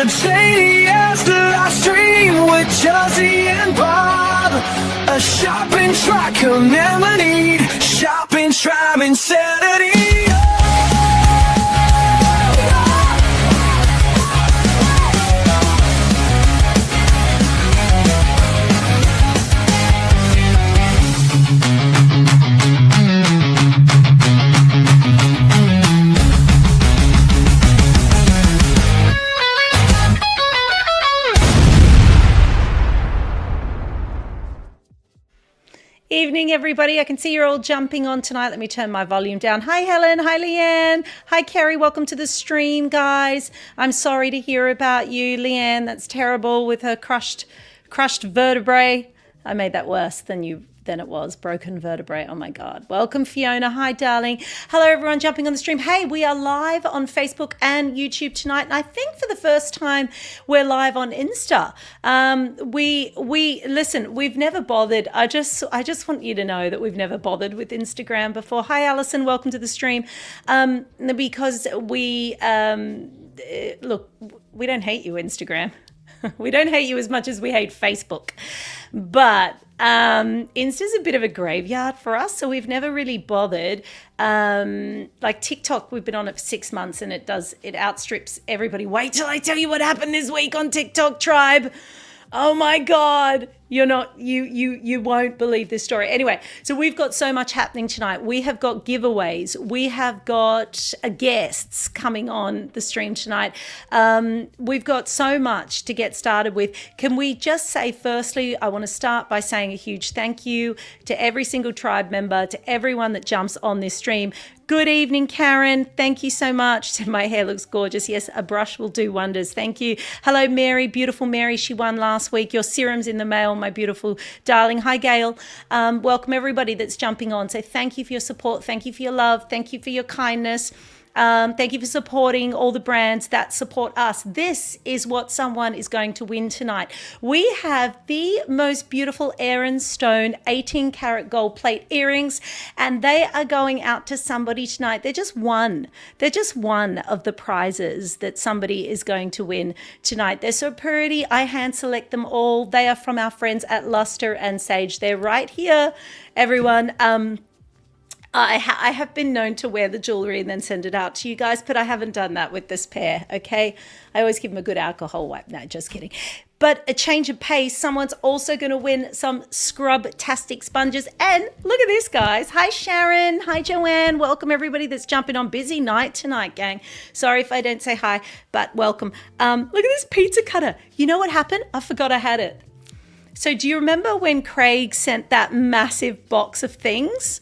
shady as the last stream with Josie and Bob. A shopping trichomania need, shopping tribe insanity. Evening, everybody. I can see you're all jumping on tonight. Let me turn my volume down. Hi, Helen. Hi, Leanne. Hi, Kerry. Welcome to the stream, guys. I'm sorry to hear about you, Leanne. That's terrible with her crushed vertebrae. I made that worse than it was. Broken vertebrae. Oh my God. Welcome, Fiona. Hi, darling. Hello, everyone jumping on the stream. Hey, we are live on Facebook and YouTube tonight. And I think for the first time, we're live on Insta. Listen, we've never bothered. I just want you to know that we've never bothered with Instagram before. Hi, Alison. Welcome to the stream. Because look, we don't hate you, Instagram. We don't hate you as much as we hate Facebook. But Insta's a bit of a graveyard for us, so we've never really bothered. Like TikTok, we've been on it for 6 months and it outstrips everybody. Wait till I tell you what happened this week on TikTok, tribe. Oh my God. You won't believe this story. Anyway, so we've got so much happening tonight. We have got giveaways. We have got guests coming on the stream tonight. We've got so much to get started with. Can we just say, firstly, I want to start by saying a huge thank you to every single tribe member, to everyone that jumps on this stream. Good evening, Karen. Thank you so much. My hair looks gorgeous. Yes, a brush will do wonders. Thank you. Hello, Mary. Beautiful Mary. She won last week. Your serum's in the mail, my beautiful darling. Hi, Gail. Welcome, everybody that's jumping on. So thank you for your support. Thank you for your love. Thank you for your kindness. Thank you for supporting all the brands that support us. This is what someone is going to win tonight. We have the most beautiful Aaron Stone 18 karat gold plate earrings, and they are going out to somebody tonight. They're just one. They're just one of the prizes that somebody is going to win tonight. They're so pretty. I hand select them all. They are from our friends at Luster and Sage. They're right here, everyone. I have been known to wear the jewelry and then send it out to you guys, but I haven't done that with this pair, okay? I always give them a good alcohol wipe. No, just kidding. But a change of pace, someone's also going to win some Scrub-tastic sponges. And look at this, guys. Hi, Sharon. Hi, Joanne. Welcome, everybody that's jumping on. Busy night tonight, gang. Sorry if I don't say hi, but welcome. Look at this pizza cutter. You know what happened? I forgot I had it. So do you remember when Craig sent that massive box of things?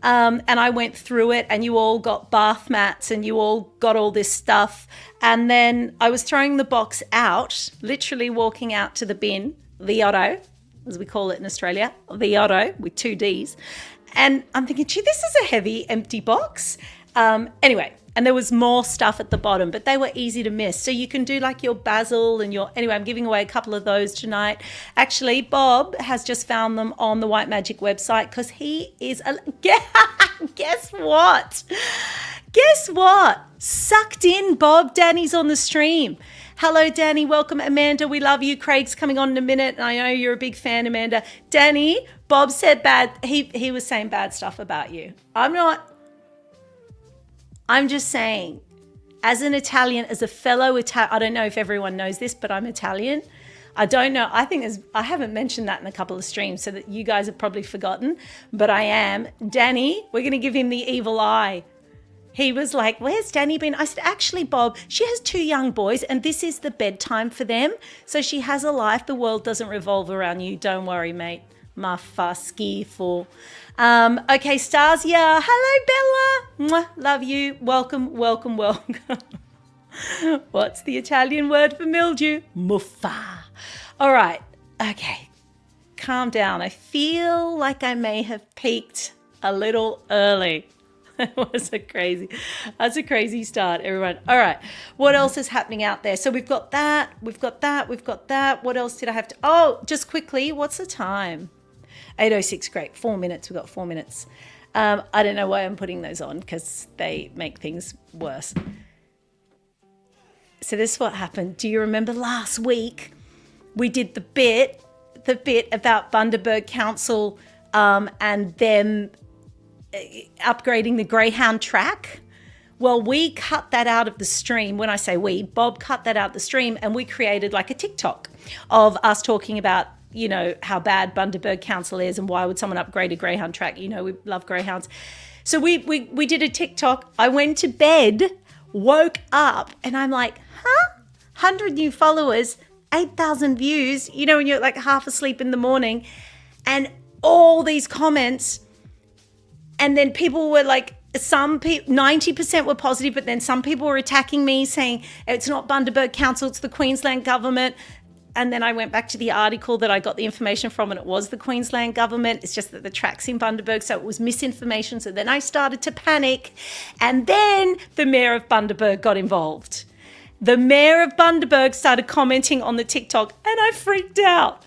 And I went through it and you all got bath mats and you all got all this stuff. And then I was throwing the box out, literally walking out to the bin, the Otto, as we call it in Australia, the Otto with 2 Ds. And I'm thinking, gee, this is a heavy, empty box. Anyway, and there was more stuff at the bottom, but they were easy to miss. So you can do like your basil and your, anyway, I'm giving away a couple of those tonight. Actually, Bob has just found them on the White Magic website because he is, guess what? Guess what? Sucked in, Bob. Danny's on the stream. Hello, Danny. Welcome, Amanda. We love you. Craig's coming on in a minute. And I know you're a big fan, Amanda. Danny, Bob said he was saying bad stuff about you. I'm just saying, as an Italian, as a fellow Italian, I don't know if everyone knows this, but I'm Italian. I don't know. I haven't mentioned that in a couple of streams, so that you guys have probably forgotten, but I am. Danny, we're going to give him the evil eye. He was like, where's Danny been? I said, actually, Bob, she has 2 young boys and this is the bedtime for them. So she has a life. The world doesn't revolve around you. Don't worry, mate. Ma fa schifo. Okay, Stasia. Hello, Bella. Mwah, love you. Welcome, welcome, welcome. What's the Italian word for mildew? Muffa. All right. Okay. Calm down. I feel like I may have peaked a little early. That's a crazy start, everyone. All right. What else is happening out there? So we've got that. What else did I have to? Oh, just quickly. What's the time? 8:06. Great. 4 minutes. We've got 4 minutes. I don't know why I'm putting those on because they make things worse. So this is what happened. Do you remember last week we did the bit about Bundaberg Council and them upgrading the Greyhound track? Well, we cut that out of the stream. When I say we, Bob cut that out of the stream, and we created like a TikTok of us talking about, you know, how bad Bundaberg Council is and why would someone upgrade a Greyhound track? You know, we love Greyhounds. So we did a TikTok. I went to bed, woke up, and I'm like, 100 new followers, 8,000 views, you know, when you're like half asleep in the morning, and all these comments. And then people were like, 90% were positive, but then some people were attacking me saying it's not Bundaberg Council, it's the Queensland government. And then I went back to the article that I got the information from, and it was the Queensland government. It's just that the track's in Bundaberg, so it was misinformation. So then I started to panic. And then the mayor of Bundaberg got involved. The mayor of Bundaberg started commenting on the TikTok, and I freaked out.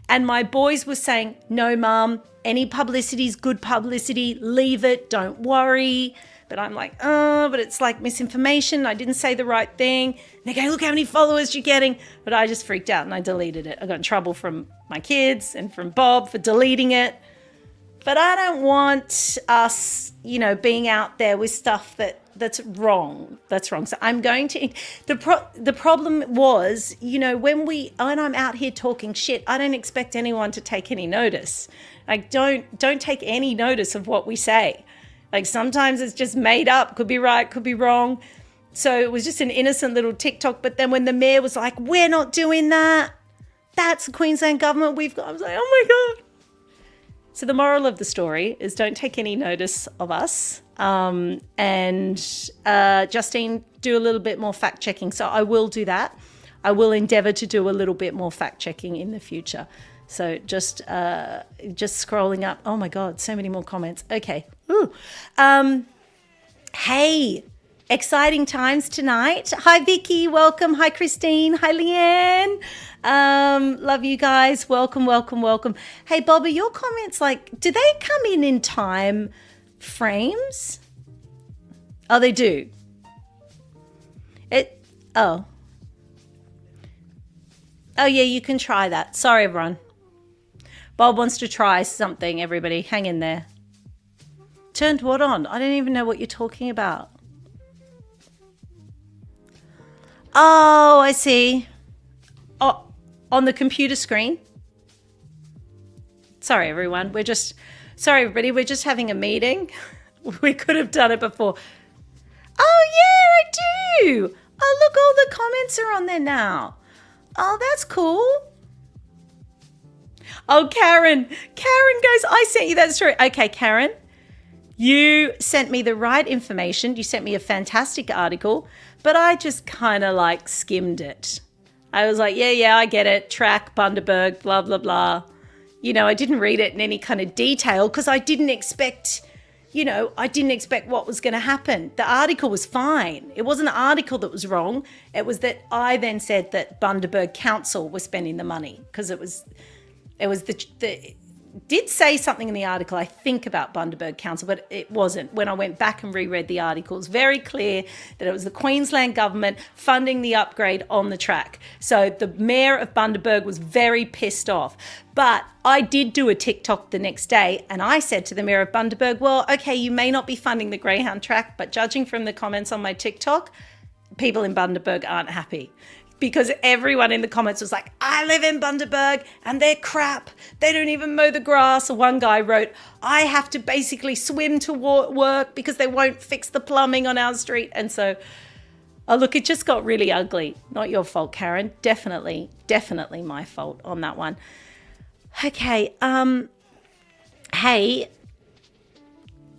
And my boys were saying, no, Mum, any publicity is good publicity. Leave it. Don't worry. But I'm like, but it's like misinformation. I didn't say the right thing. And they're going, look how many followers you're getting. But I just freaked out and I deleted it. I got in trouble from my kids and from Bob for deleting it. But I don't want us, you know, being out there with stuff that's wrong. That's wrong. So I'm going to, the problem was, you know, when I'm out here talking shit, I don't expect anyone to take any notice. Like, don't take any notice of what we say. Like, sometimes it's just made up, could be right, could be wrong. So it was just an innocent little TikTok. But then when the mayor was like, we're not doing that, that's the Queensland government we've got, I was like, oh my God. So the moral of the story is don't take any notice of us. And Justine, do a little bit more fact checking. So I will do that. I will endeavour to do a little bit more fact checking in the future. So just scrolling up. Oh my God, so many more comments. Okay. Ooh. Hey, exciting times tonight. Hi, Vicky. Welcome. Hi, Christine. Hi, Leanne. Love you guys. Welcome, welcome, welcome. Hey, Bob, are your comments like, do they come in time frames? Oh, they do. Oh yeah, you can try that. Sorry, everyone. Bob wants to try something, everybody. Hang in there. Turned what on? I don't even know what you're talking about. Oh, I see. Oh, on the computer screen. Sorry, everyone. Sorry, everybody. We're just having a meeting. We could have done it before. Oh, yeah, I do. Oh, look, all the comments are on there now. Oh, that's cool. Oh, Karen goes, I sent you that story. Okay, Karen, you sent me the right information. You sent me a fantastic article, but I just kind of like skimmed it. I was like, yeah, I get it. Track, Bundaberg, blah, blah, blah. You know, I didn't read it in any kind of detail because I didn't expect what was going to happen. The article was fine. It wasn't an article that was wrong. It was that I then said that Bundaberg Council was spending the money because it was did say something in the article, I think, about Bundaberg Council, but it wasn't. When I went back and reread the article, it was very clear that it was the Queensland government funding the upgrade on the track. So the mayor of Bundaberg was very pissed off. But I did do a TikTok the next day, and I said to the mayor of Bundaberg, well, okay, you may not be funding the Greyhound track, but judging from the comments on my TikTok, people in Bundaberg aren't happy. Because everyone in the comments was like, I live in Bundaberg and they're crap. They don't even mow the grass. Or one guy wrote, I have to basically swim to work because they won't fix the plumbing on our street. And so, oh, look, it just got really ugly. Not your fault, Karen. Definitely my fault on that one. Okay. Hey,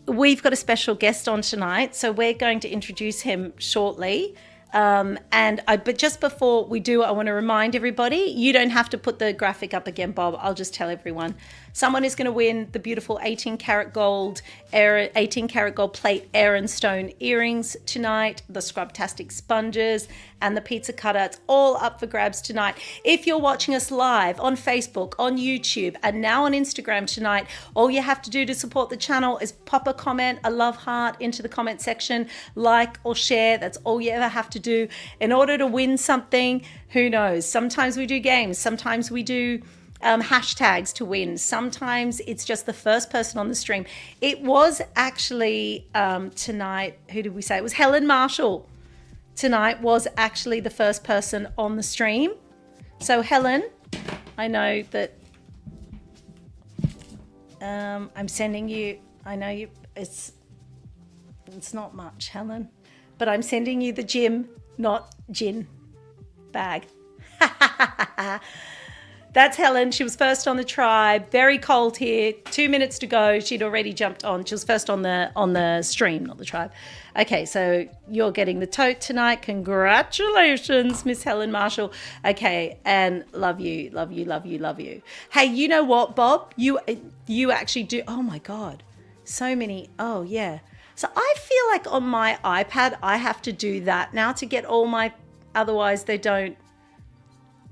we've got a special guest on tonight. So we're going to introduce him shortly. But just before we do, I want to remind everybody, you don't have to put the graphic up again, Bob. I'll just tell everyone. Someone is going to win the beautiful 18 karat gold plate Aaron Stone earrings tonight, the Scrubtastic sponges, and the pizza cutter. It's all up for grabs tonight. If you're watching us live on Facebook, on YouTube, and now on Instagram tonight, all you have to do to support the channel is pop a comment, a love heart into the comment section, like or share. That's all you ever have to do in order to win something. Who knows? Sometimes we do games. Sometimes we do hashtags to win. Sometimes it's just the first person on the stream. It was actually tonight, who did we say? It was Helen Marshall. Tonight was actually the first person on the stream. So Helen, I know that I'm sending you, I know you, it's not much, Helen, but I'm sending you the gym, not gin bag. That's Helen. She was first on the tribe. Very cold here. 2 minutes to go. She'd already jumped on. She was first on the stream, not the tribe. Okay, so you're getting the tote tonight. Congratulations, Miss Helen Marshall. Okay, and love you, love you, love you, love you. Hey, you know what, Bob? You actually do. Oh my God, so many. Oh yeah. So I feel like on my iPad I have to do that now to get all my. Otherwise they don't.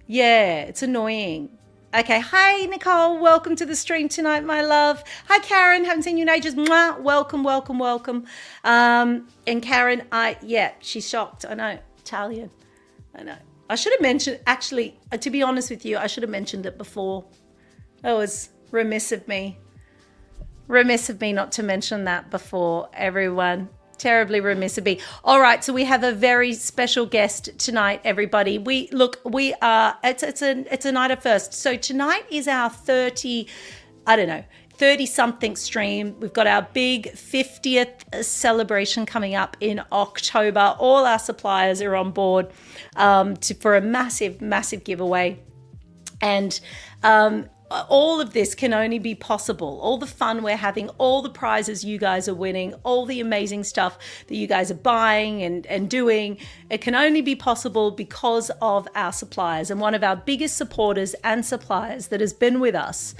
Yeah, it's annoying. Okay, hi Nicole, welcome to the stream tonight, my love. Hi Karen, haven't seen you in ages. Mwah. Welcome, welcome, welcome. And Karen, she's shocked. I know, Italian. I know. I should have mentioned, actually, to be honest with you, I should have mentioned it before. It was remiss of me. Remiss of me not to mention that before, everyone. Terribly remiss of me. All right, so we have a very special guest tonight, everybody. It's a night of first. So tonight is our 30-something stream. We've got our big 50th celebration coming up in October. All our suppliers are on board for a massive, massive giveaway. And all of this can only be possible. All the fun we're having, all the prizes you guys are winning, all the amazing stuff that you guys are buying and doing, it can only be possible because of our suppliers. And one of our biggest supporters and suppliers that has been with us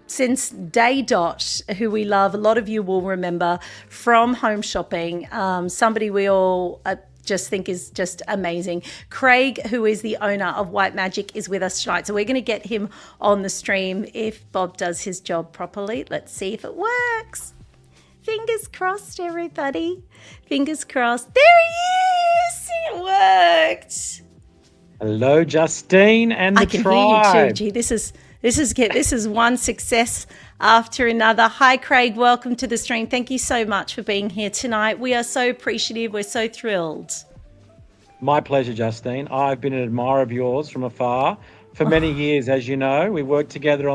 since day dot, who we love, a lot of you will remember from Home Shopping, somebody we all just think is just amazing. Craig, who is the owner of White Magic, is with us tonight. So we're going to get him on the stream if Bob does his job properly. Let's see if it works. Fingers crossed, everybody. Fingers crossed. There he is. It worked. Hello, Justine and the I can tribe. hear you too. Gee, this is one success after another. Hi, Craig. Welcome to the stream. Thank you so much for being here tonight. We are so appreciative. We're so thrilled. My pleasure, Justine. I've been an admirer of yours from afar for many years, as you know. We worked together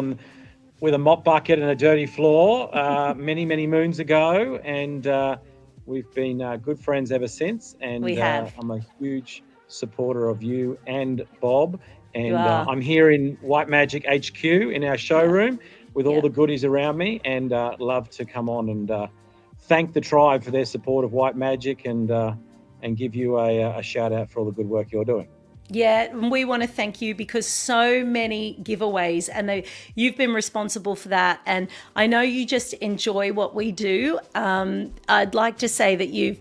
with a mop bucket and a dirty floor many, many moons ago, and we've been good friends ever since. And we have. I'm a huge supporter of you and Bob. And I'm here in White Magic HQ in our showroom with all the goodies around me, and love to come on and thank the tribe for their support of White Magic and give you a shout out for all the good work you're doing. Yeah, and we want to thank you because so many giveaways, and you've been responsible for that. And I know you just enjoy what we do. I'd like to say that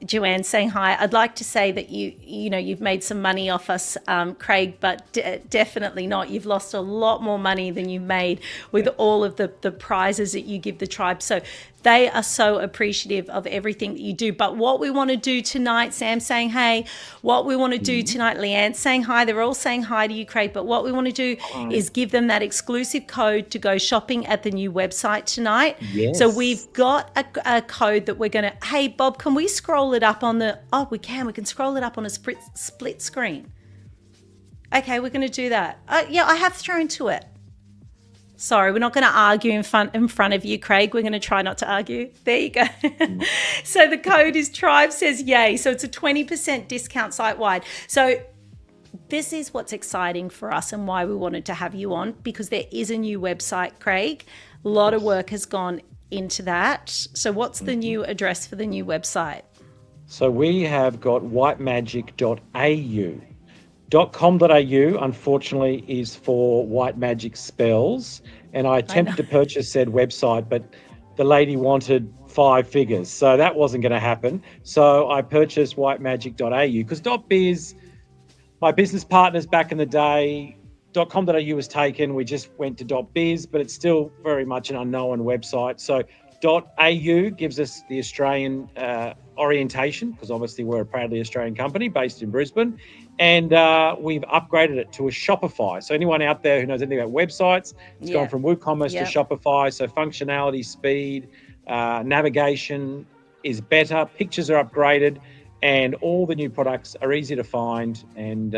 Joanne saying hi. I'd like to say that you've made some money off us, Craig, but definitely not. You've lost a lot more money than you made with all of the prizes that you give the tribe. So they are so appreciative of everything that you do. But what we want to do tonight, Sam's saying, hey, what we want to do tonight, Leanne's saying hi. They're all saying hi to you, Craig. But what we want to do is give them that exclusive code to go shopping at the new website tonight. Yes. So we've got a code that we're going to, hey, Bob, can we scroll it up on we can scroll it up on a split screen. Okay, we're going to do that. I have thrown to it. Sorry, we're not going to argue in front of you, Craig. We're going to try not to argue. There you go. So the code is Tribe Says Yay. So it's a 20% discount site-wide. So this is what's exciting for us and why we wanted to have you on, because there is a new website, Craig. A lot of work has gone into that. So what's the new address for the new website? So we have got whitemagic.au. .com.au, unfortunately, is for White Magic spells, and I attempted to purchase said website, but the lady wanted 5 figures, so that wasn't going to happen. So I purchased whitemagic.au because .biz, my business partners back in the day, .com.au was taken. We just went to .biz, but it's still very much an unknown website. So .au gives us the Australian orientation, because obviously we're a proudly Australian company based in Brisbane, and we've upgraded it to a Shopify. So anyone out there who knows anything about websites, it's gone from WooCommerce to Shopify. So functionality, speed, navigation is better, pictures are upgraded, and all the new products are easy to find, and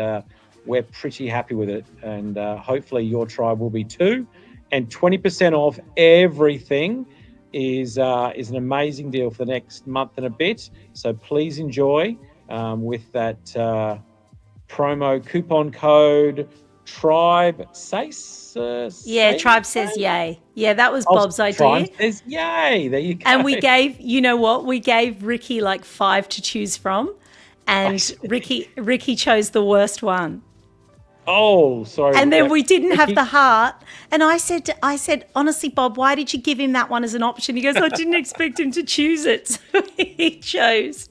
we're pretty happy with it. And hopefully your tribe will be too. And 20% off everything is an amazing deal for the next month and a bit. So please enjoy with that promo coupon code Tribe Says. Tribe says yay. Yeah, that was Bob's idea. Tribe says yay. There you go. And we gave, you know what? We gave Ricky like 5 to choose from, and Ricky chose the worst one. Oh, sorry. And then we didn't have the heart. And I said, honestly, Bob, why did you give him that one as an option? He goes, I didn't expect him to choose it. So he chose.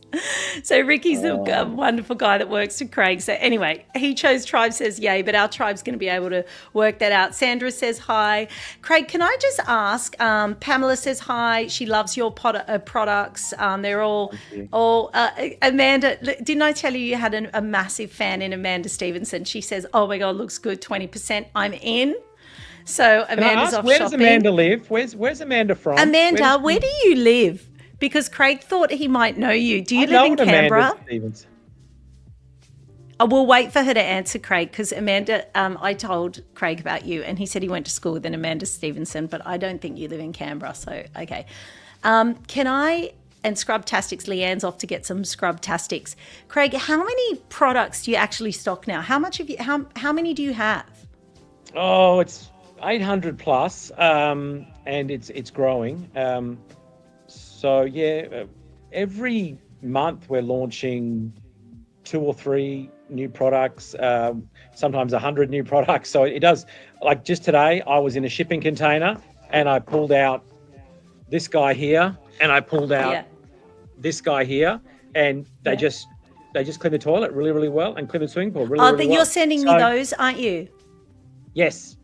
So Ricky's a wonderful guy that works for Craig. So anyway, he chose Tribe Says Yay, but our tribe's going to be able to work that out. Sandra says hi. Craig, can I just ask, Pamela says hi. She loves your products. They're all Amanda, didn't I tell you had a massive fan in Amanda Stevenson? She says, oh my God, looks good, 20%. I'm in. So Amanda's off where shopping. Does Amanda live? Where's Amanda from? Amanda, where do you live? Because Craig thought he might know you. Do you live in Canberra? I will wait for her to answer, Craig, because Amanda, I told Craig about you, and he said he went to school with an Amanda Stevenson, but I don't think you live in Canberra, so okay. And Scrubtastics, Leanne's off to get some Scrubtastics. Craig, how many products do you actually stock now? How many do you have? Oh, it's 800 plus, and it's growing. So yeah, every month we're launching 2 or 3 new products, sometimes 100 new products. So it does, like just today, I was in a shipping container and I pulled out this guy here and I pulled out this guy here, and they just clean the toilet really, really well and clean the swimming pool really, really well. You're sending me those, aren't you? Yes.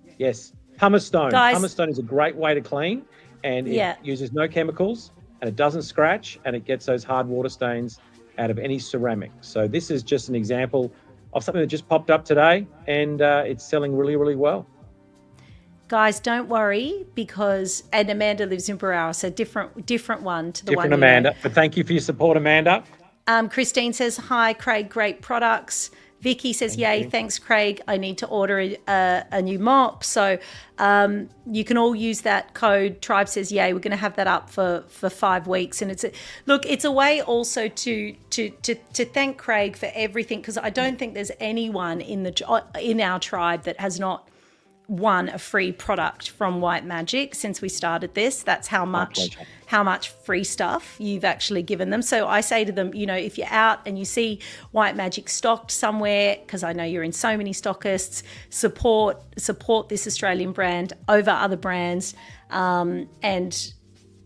Pumice stone. Guys, Pumice stone is a great way to clean, and it uses no chemicals, and it doesn't scratch, and it gets those hard water stains out of any ceramic. So this is just an example of something that just popped up today, and it's selling really, really well. Guys, don't worry, and Amanda lives in Barrow, so different one to the one. Different Amanda, but thank you for your support, Amanda. Christine says, hi, Craig, great products. Vicky says, yay, thanks, Craig. I need to order a new mop. So you can all use that code, Tribe Says Yay. We're going to have that up for 5 weeks. And it's a way also to thank Craig for everything, because I don't think there's anyone in our tribe that has not won a free product from White Magic since we started this. That's how much free stuff you've actually given them. So I say to them, if you're out and you see White Magic stocked somewhere, because I know you're in so many stockists, support this Australian brand over other brands, and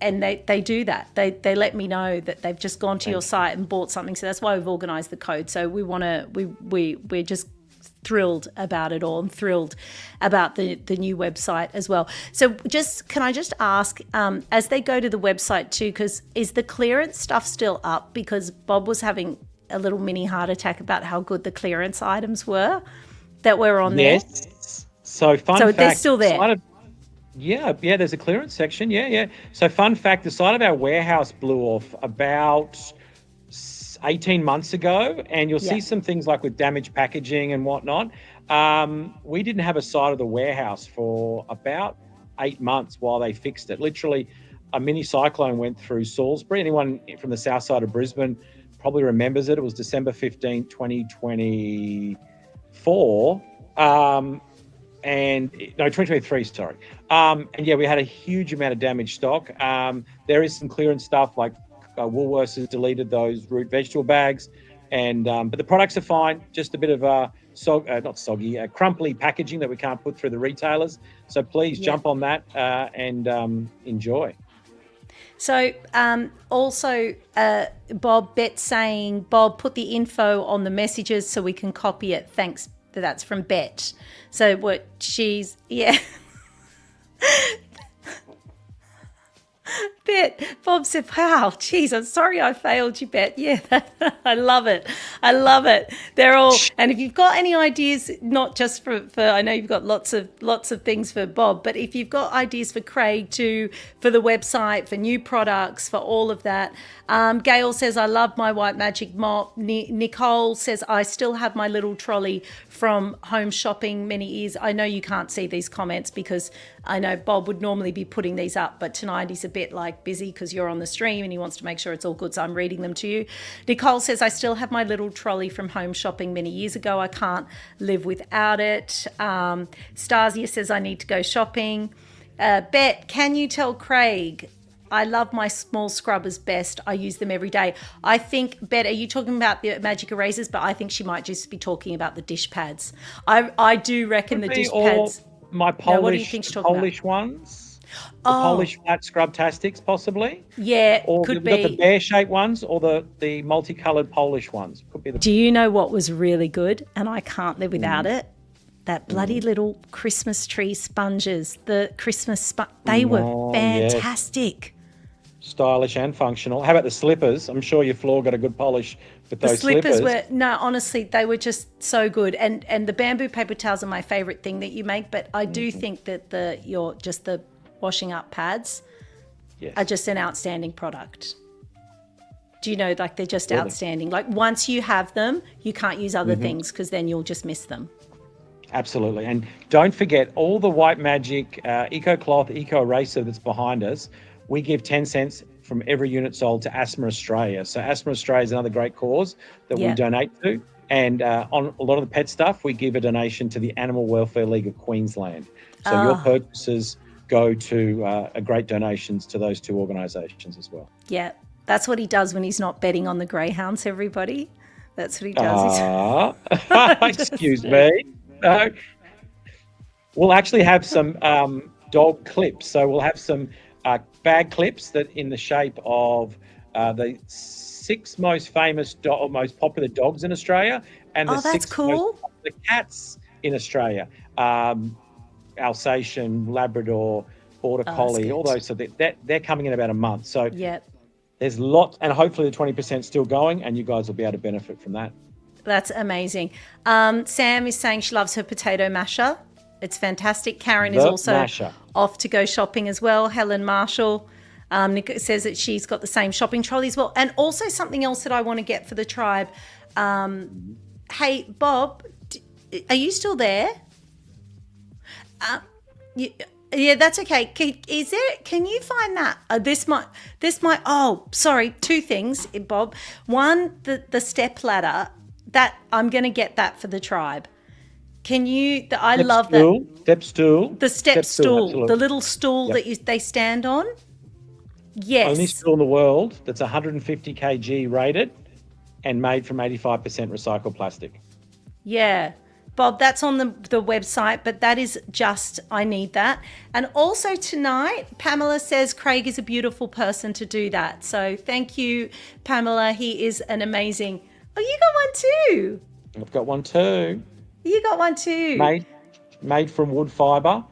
they do that. They let me know that they've just gone to your site and bought something. So that's why we've organised the code. So we're just thrilled about it all, and thrilled about the new website as well. So can I just ask, as they go to the website too, because is the clearance stuff still up? Because Bob was having a little mini heart attack about how good the clearance items were that were on there. Yes. So fact, they're still there. There's a clearance section. Yeah. So fun fact, the side of our warehouse blew off about 18 months ago, and you'll see some things like with damaged packaging and whatnot. We didn't have a side of the warehouse for about 8 months while they fixed it. Literally, a mini cyclone went through Salisbury. Anyone from the south side of Brisbane probably remembers it. It was December 15, 2024. 2023, sorry. We had a huge amount of damaged stock. There is some clearance stuff like Woolworths has deleted those root vegetable bags, but the products are fine. Just a bit of crumply packaging that we can't put through the retailers. So please jump on that and enjoy. So also, Bob, Bet saying, Bob, put the info on the messages so we can copy it. Thanks. That's from Bet. So what she's, Bet. Bob said, wow, geez, I'm sorry I failed you, Bet. Yeah, I love it. I love it. They're all, and if you've got any ideas, not just for I know you've got lots of things for Bob, but if you've got ideas for Craig too, for the website, for new products, for all of that. Gail says, I love my white magic mop. Nicole says, I still have my little trolley from home shopping many years. I know you can't see these comments because I know Bob would normally be putting these up, but tonight he's a bit like busy because you're on the stream and he wants to make sure it's all good. So I'm reading them to you. Nicole says, I still have my little trolley from home shopping many years ago. I can't live without it. Stasia says, I need to go shopping. Bet, can you tell Craig I love my small scrubbers best. I use them every day. I think, Bet, are you talking about the magic erasers? But I think she might just be talking about the dish pads. I do reckon the dish pads. My Polish ones. The Polish flat scrub-tastics, possibly. Yeah, or could be. Got the bear-shaped ones or the multicoloured Polish ones. Could be. Do you know what was really good? And I can't live without it. That bloody little Christmas tree sponges. The Christmas they were fantastic. Yes. Stylish and functional. How about the slippers? I'm sure your floor got a good polish with those slippers. Honestly, they were just so good. And the bamboo paper towels are my favourite thing that you make. But I do think that the washing up pads are just an outstanding product. Do you know, like they're just outstanding. Like once you have them, you can't use other things because then you'll just miss them. Absolutely. And don't forget all the White Magic Eco Cloth, Eco Eraser that's behind us. We give 10 cents from every unit sold to Asthma Australia. So Asthma Australia is another great cause that we donate to. And on a lot of the pet stuff, we give a donation to the Animal Welfare League of Queensland. So your purchases go to great donations to those two organisations as well. Yeah, that's what he does when he's not betting on the greyhounds, everybody. That's what he does. Excuse me. No. We'll actually have some dog clips. So we'll have some bag clips that in the shape of the 6 most famous or most popular dogs in Australia and the 6 most popular cats in Australia. Alsatian, Labrador, Border Collie, all those. So they're coming in about a month. So there's lots, and hopefully the 20% still going, and you guys will be able to benefit from that. That's amazing. Sam is saying she loves her potato masher. It's fantastic. Karen is also off to go shopping as well. Helen Marshall says that she's got the same shopping trolley as well. And also something else that I want to get for the tribe. Hey, Bob, are you still there? Yeah, that's okay. Can you find that? This might. Oh, sorry. 2 things, Bob. One, the step ladder. That I'm going to get that for the tribe. Can you? I love that. Step stool. The step stool. The little stool that they stand on. Yes. Only stool in the world that's 150 kg rated and made from 85% recycled plastic. Yeah. Bob, that's on the website, but that is just, I need that. And also tonight, Pamela says Craig is a beautiful person to do that. So thank you, Pamela. He is an amazing... Oh, you got one too. I've got one too. You got one too. Made from wood fibre.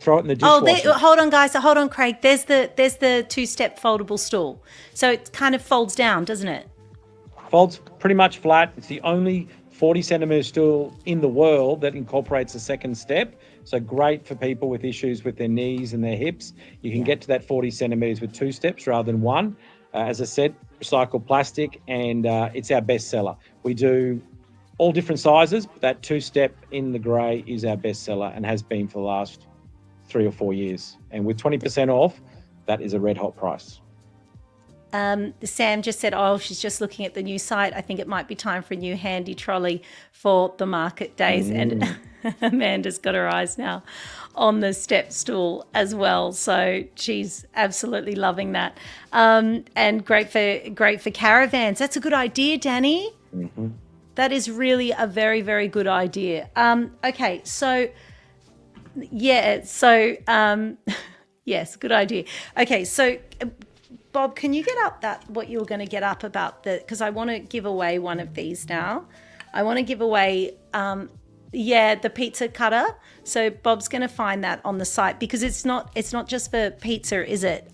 Throw it in the dishwasher. Hold on, guys. Hold on, Craig. There's the 2-step foldable stool. So it kind of folds down, doesn't it? Folds pretty much flat. It's the only 40 centimetre stool in the world that incorporates a second step. So great for people with issues with their knees and their hips. You can get to that 40 centimetres with 2 steps rather than 1. As I said, recycled plastic, and it's our best seller. We do all different sizes, but that 2-step in the grey is our best seller and has been for the last 3 or 4 years. And with 20% off, that is a red hot price. Sam just said, she's just looking at the new site. I think it might be time for a new handy trolley for the market days. And Amanda's got her eyes now on the step stool as well. So she's absolutely loving that. And great for caravans. That's a good idea, Danny. That is really a very, very good idea. Okay, so yes, good idea. Okay, so Bob, can you get up what you were going to get up about because I want to give away one of these now. I want to give away the pizza cutter. So Bob's going to find that on the site because it's not just for pizza, is it,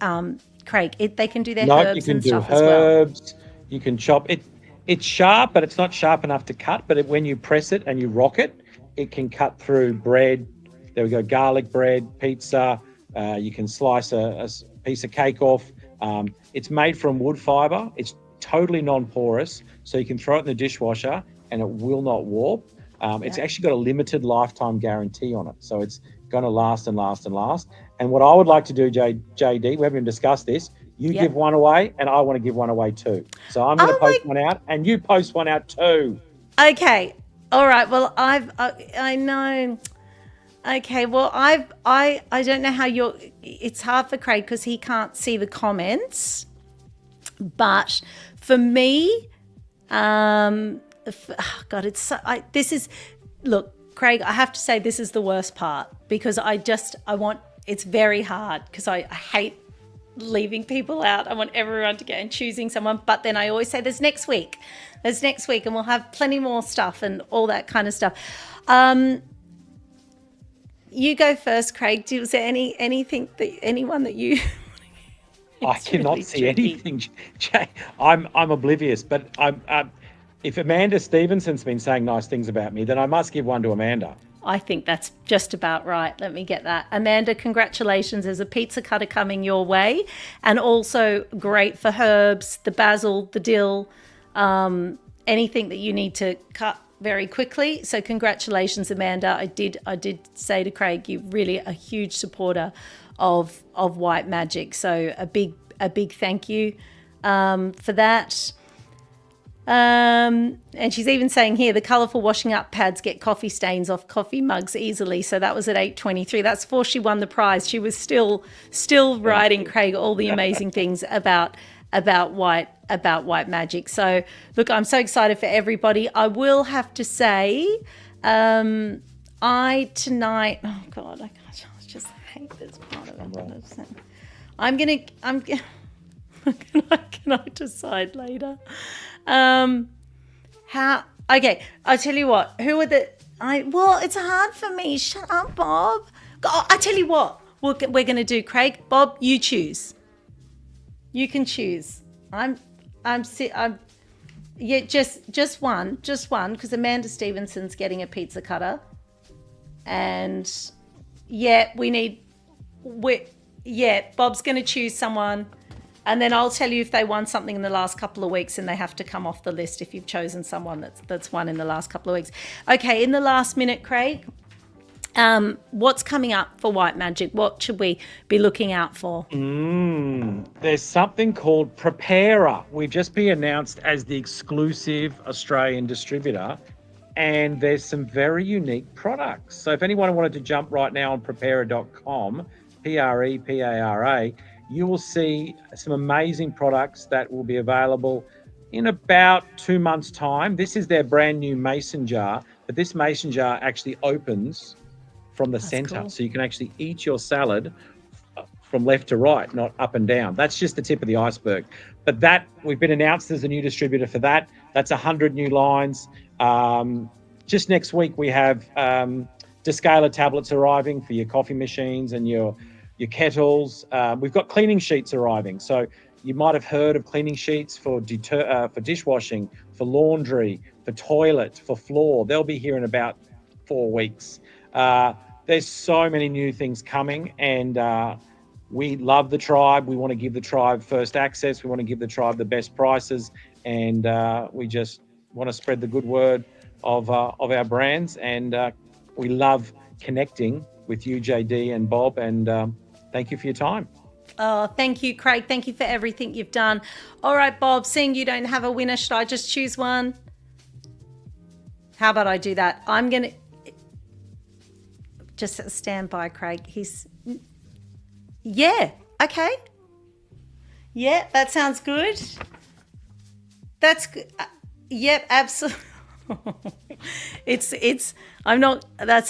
Craig? They can do their herbs and stuff as well. You can do herbs. You can chop it. It's sharp, but it's not sharp enough to cut. But when you press it and you rock it, it can cut through bread. There we go, garlic bread, pizza. You can slice a piece of cake off. It's made from wood fibre. It's totally non-porous, so you can throw it in the dishwasher and it will not warp. It's actually got a limited lifetime guarantee on it, so it's going to last and last and last. And what I would like to do, JD, we haven't even discussed this. You give one away, and I want to give one away too. So I'm going to post one out, and you post one out too. Okay. All right. Well, I know. Okay. Well, I don't know how it's hard for Craig because he can't see the comments. But for me, God, it's so. Look, Craig, I have to say this is the worst part because it's very hard because I hate leaving people out. I want everyone to get and choosing someone, but then I always say there's next week and we'll have plenty more stuff and all that kind of stuff. You go first, Craig. Was there anyone that you I cannot really see anything, Jay. I'm oblivious, but if Amanda Stevenson's been saying nice things about me, then I must give one to Amanda. I think that's just about right. Let me get that. Amanda, congratulations. There's a pizza cutter coming your way, and also great for herbs, the basil, the dill, anything that you need to cut very quickly. So congratulations, Amanda. I did say to Craig, you're really a huge supporter of White Magic. So a big thank you for that. And she's even saying here the colourful washing up pads get coffee stains off coffee mugs easily. So that was at 8:23. That's before she won the prize. She was still writing Craig all the amazing things about White Magic. So look, I'm so excited for everybody. I will have to say, oh God, I just hate this part of it. Can I decide later? Okay, I'll tell you what, it's hard for me. Shut up, Bob. I tell you what, we're going to do, Craig. Bob, you choose. You can choose. Just one, because Amanda Stevenson's getting a pizza cutter. And Bob's going to choose someone. And then I'll tell you if they won something in the last couple of weeks and they have to come off the list if you've chosen someone that's won in the last couple of weeks. Okay, in the last minute, Craig, what's coming up for White Magic? What should we be looking out for? There's something called Preparer. We've just been announced as the exclusive Australian distributor, and there's some very unique products. So if anyone wanted to jump right now on preparer.com, Prepara, you will see some amazing products that will be available in about 2 months' time. This is their brand new mason jar, but this mason jar actually opens from the center. Cool. So you can actually eat your salad from left to right, not up and down. That's just the tip of the iceberg. But that, we've been announced as a new distributor for that. That's 100 new lines. Just next week, we have descaler tablets arriving for your coffee machines and your kettles. We've got cleaning sheets arriving. So you might have heard of cleaning sheets for dishwashing, for laundry, for toilet, for floor. They'll be here in about 4 weeks. There's so many new things coming, and we love the tribe. We want to give the tribe first access. We want to give the tribe the best prices, and we just want to spread the good word of our brands. And we love connecting with you, JD and Bob, and thank you for your time. Oh, thank you, Craig. Thank you for everything you've done. All right, Bob, seeing you don't have a winner, should I just choose one? How about I do that? I'm going to just stand by, Craig. Okay. Yeah, that sounds good. That's good. Yep, absolutely. That's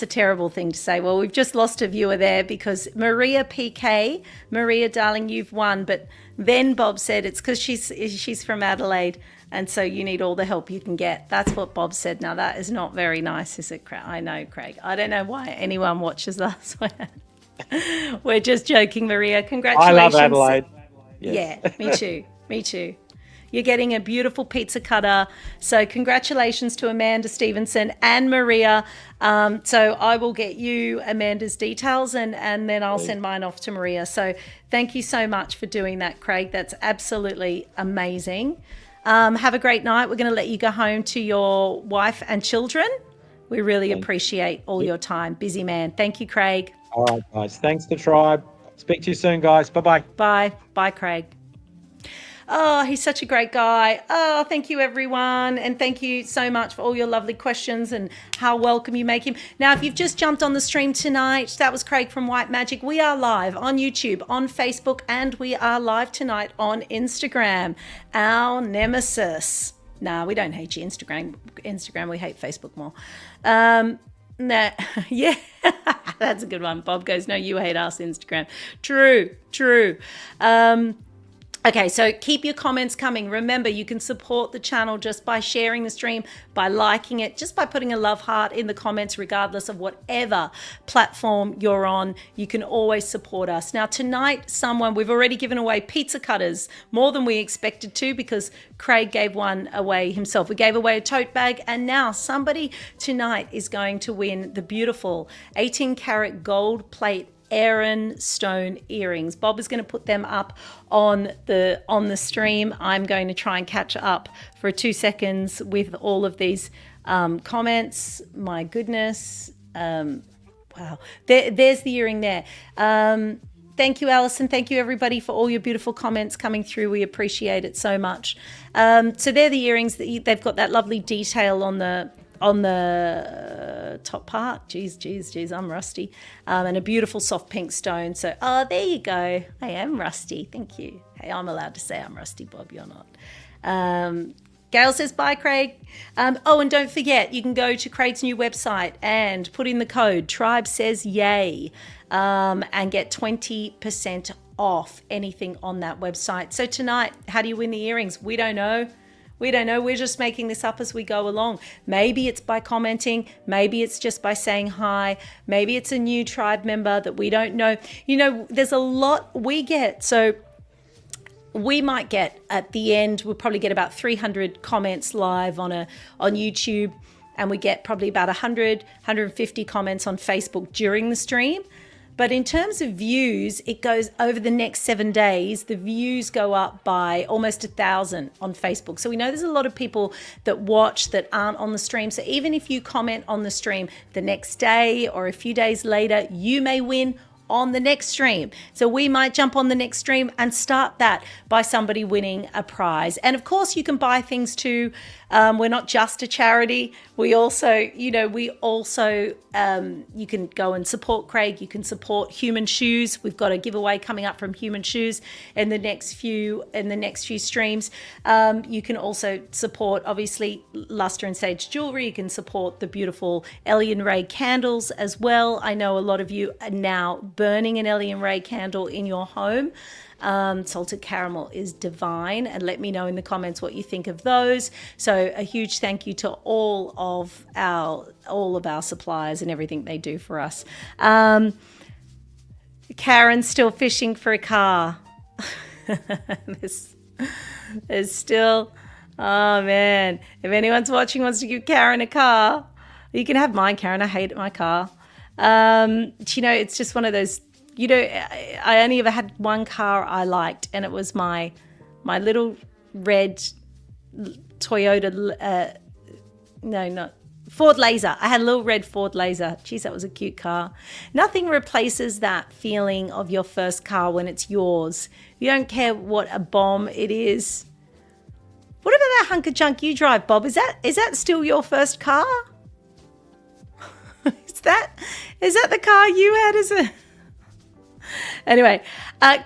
a terrible thing to say. Well, we've just lost a viewer there because Maria PK, Maria, darling, you've won. But then Bob said it's because she's from Adelaide, and so you need all the help you can get. That's what Bob said. Now, that is not very nice, is it, Craig? I know, Craig. I don't know why anyone watches us. We're just joking, Maria. Congratulations. I love Adelaide. Yes. Yeah, me too. Me too. You're getting a beautiful pizza cutter. So congratulations to Amanda Stevenson and Maria. So I will get you Amanda's details and then I'll send mine off to Maria. So thank you so much for doing that, Craig. That's absolutely amazing. Have a great night. We're going to let you go home to your wife and children. We really appreciate all your time. Busy man. Thank you, Craig. All right, guys. Thanks to Tribe. Speak to you soon, guys. Bye-bye. Bye. Bye, Craig. Oh, he's such a great guy. Oh, thank you, everyone. And thank you so much for all your lovely questions and how welcome you make him. Now, if you've just jumped on the stream tonight, that was Craig from White Magic. We are live on YouTube, on Facebook, and we are live tonight on Instagram, our nemesis. Nah, we don't hate you, Instagram, we hate Facebook more. Nah, yeah, that's a good one. Bob goes, no, you hate us, Instagram. True. Okay, so keep your comments coming. Remember, you can support the channel just by sharing the stream, by liking it, just by putting a love heart in the comments, regardless of whatever platform you're on. You can always support us. Now, tonight, we've already given away pizza cutters, more than we expected to, because Craig gave one away himself. We gave away a tote bag, and now somebody tonight is going to win the beautiful 18-karat gold plate Aaron stone earrings. Bob is going to put them up on the stream. I'm going to try and catch up for 2 seconds with all of these comments. My goodness. Wow. There's the earring there. Thank you, Alison. Thank you, everybody, for all your beautiful comments coming through. We appreciate it so much. So they're the earrings. They've got that lovely detail on the top part. Jeez, I'm rusty. And a beautiful soft pink stone. So, there you go. I am rusty. Thank you. Hey, I'm allowed to say I'm rusty, Bob. You're not. Gail says, bye, Craig. And don't forget, you can go to Craig's new website and put in the code Tribe Says Yay and get 20% off anything on that website. So tonight, how do you win the earrings? We don't know. We're just making this up as we go along. Maybe it's by commenting. Maybe it's just by saying hi. Maybe it's a new tribe member that we don't know. You know, there's a lot we get. So we might get at the end, we'll probably get about 300 comments live on YouTube. And we get probably about 150 comments on Facebook during the stream. But in terms of views, it goes over the next 7 days. The views go up by almost 1,000 on Facebook. So we know there's a lot of people that watch that aren't on the stream. So even if you comment on the stream the next day or a few days later, you may win on the next stream. So we might jump on the next stream and start that by somebody winning a prize. And of course, you can buy things too. We're not just a charity. We also, you can go and support Craig. You can support Human Shoes. We've got a giveaway coming up from Human Shoes in the next few streams. You can also support, obviously, Luster and Sage Jewelry. You can support the beautiful Ellie and Ray candles as well. I know a lot of you are now burning an Ellie and Ray candle in your home. Salted caramel is divine, and let me know in the comments what you think of those. So a huge thank you to all of our suppliers and everything they do for us. Karen's still fishing for a car. there's still, oh man, if anyone's watching wants to give Karen a car, you can have mine, Karen. I hate my car. It's just one of those. I only ever had one car I liked, and it was my little red Toyota, Ford Laser. I had a little red Ford Laser. Geez, that was a cute car. Nothing replaces that feeling of your first car when it's yours. You don't care what a bomb it is. What about that hunk of junk you drive, Bob? Is that still your first car? Is that the car you had as a... Anyway,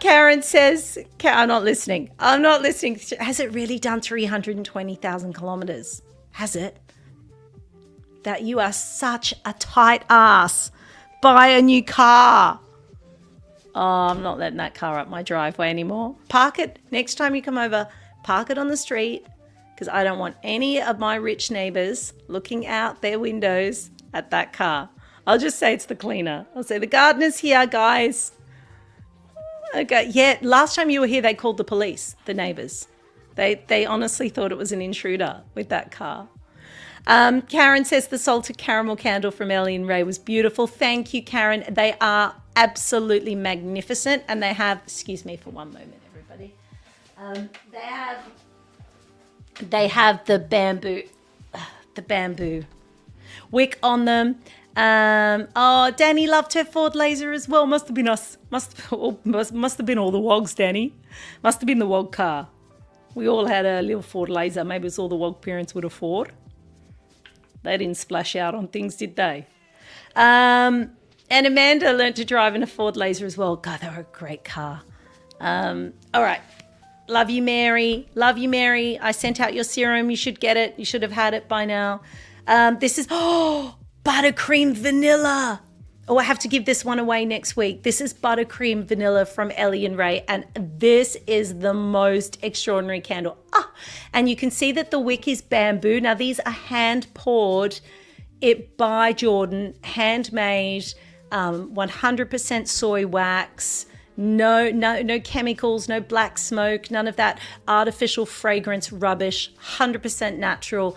Karen says, I'm not listening. Has it really done 320,000 kilometers? Has it? that you are such a tight ass. Buy a new car. Oh, I'm not letting that car up my driveway anymore. Park it. Next time you come over, park it on the street, because I don't want any of my rich neighbors looking out their windows at that car. I'll just say it's the cleaner. I'll say the gardener's here, guys. Okay. Yeah, last time you were here, they called the police, the neighbors. They honestly thought it was an intruder with that car. Karen says the salted caramel candle from Ellie and Ray was beautiful. Thank you, Karen. They are absolutely magnificent, and they have, excuse me for one moment, everybody. They have the bamboo wick on them. Oh, Danny loved her Ford Laser as well. Must have been us. Must have been all the wogs, Danny. Must have been the wog car. We all had a little Ford Laser. Maybe it's all the wog parents would afford. They didn't splash out on things, did they? And Amanda learned to drive in a Ford Laser as well. God, they were a great car. All right. Love you, Mary. Love you, Mary. I sent out your serum. You should get it. You should have had it by now. This is, buttercream vanilla. Oh, I have to give this one away next week. This is buttercream vanilla from Ellie and Ray, and this is the most extraordinary candle. And you can see that the wick is bamboo. Now, these are hand-poured by Jordan, handmade, 100% soy wax, no chemicals, no black smoke, none of that artificial fragrance rubbish, 100% natural.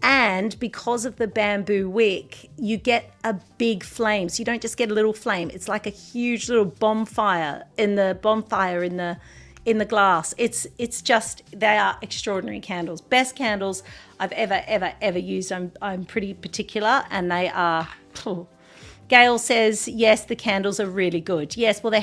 And because of the bamboo wick, you get a big flame. So you don't just get a little flame. It's like a huge little bonfire in the glass. It's just, they are extraordinary candles. Best candles I've ever used. I'm pretty particular, and they are. Gail says yes, the candles are really good. Yes, well they're